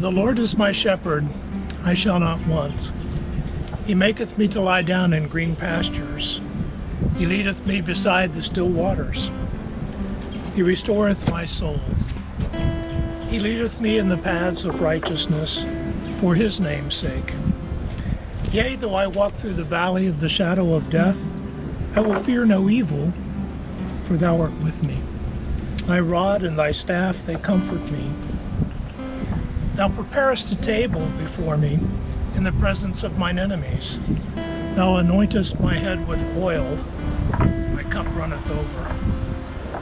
The Lord is my shepherd, I shall not want. He maketh me to lie down in green pastures. He leadeth me beside the still waters. He restoreth my soul. He leadeth me in the paths of righteousness for his name's sake. Yea, though I walk through the valley of the shadow of death, I will fear no evil, for thou art with me. Thy rod and thy staff, they comfort me. Thou preparest a table before me in the presence of mine enemies. Thou anointest my head with oil, my cup runneth over.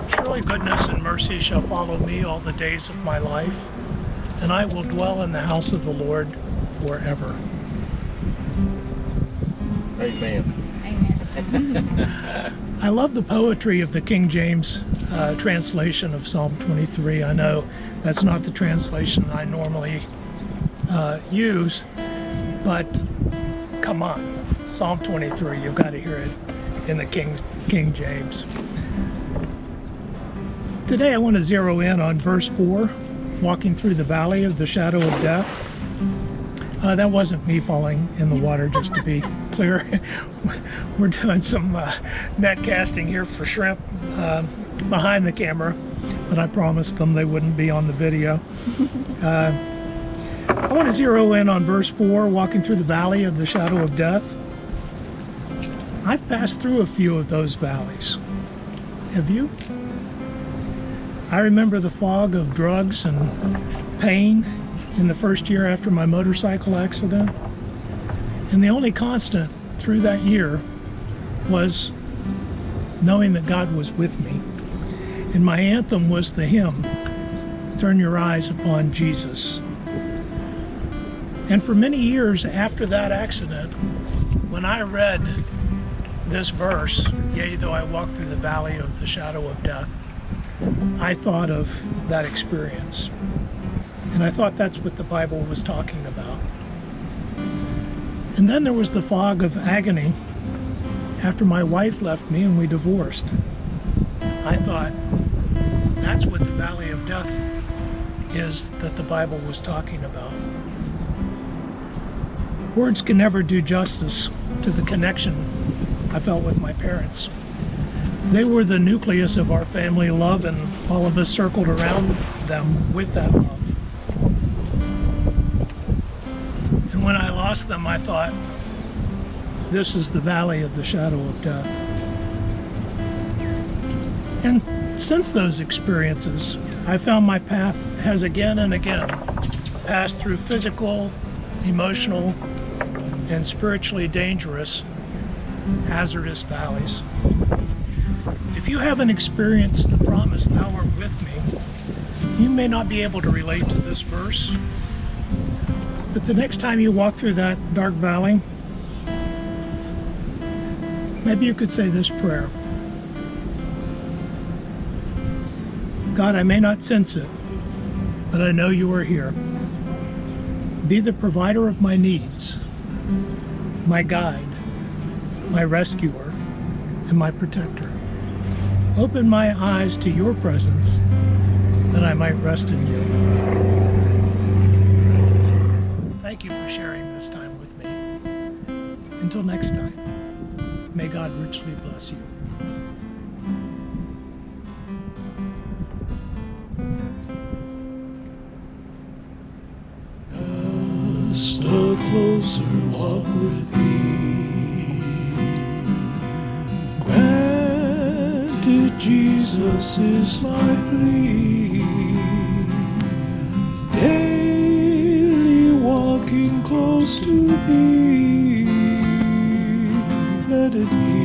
Surely goodness and mercy shall follow me all the days of my life, and I will dwell in the house of the Lord forever. Amen. Amen. I love the poetry of the King James translation of Psalm 23. I know that's not the translation I normally use, but come on, Psalm 23, you've got to hear it in the King James. Today I want to zero in on verse 4, walking through the valley of the shadow of death. That wasn't me falling in the water, just to be clear. We're doing some net casting here for shrimp behind the camera, but I promised them they wouldn't be on the video. I want to zero in on verse 4, walking through the valley of the shadow of death. I've passed through a few of those valleys. Have you? I remember the fog of drugs and pain in the first year after my motorcycle accident. And the only constant through that year was knowing that God was with me. And my anthem was the hymn, Turn Your Eyes Upon Jesus. And for many years after that accident, when I read this verse, yea, though I walk through the valley of the shadow of death, I thought of that experience. And I thought that's what the Bible was talking about. And then there was the fog of agony after my wife left me and we divorced. I thought that's what the valley of death is that the Bible was talking about. Words can never do justice to the connection I felt with my parents. They were the nucleus of our family love, and all of us circled around them with that love. And when I lost them, I thought, this is the valley of the shadow of death. And since those experiences, I found my path has again and again passed through physical, emotional, and spiritually dangerous, hazardous valleys. If you haven't experienced the promise, thou art with me, you may not be able to relate to this verse, but the next time you walk through that dark valley, maybe you could say this prayer. God, I may not sense it, but I know you are here. Be the provider of my needs, my guide, my rescuer, and my protector. Open my eyes to your presence, that I might rest in you. Thank you for sharing this time with me. Until next time, may God richly bless you. Just a closer walk with thee. Granted, Jesus is my plea. Daily walking close to thee. Let it be.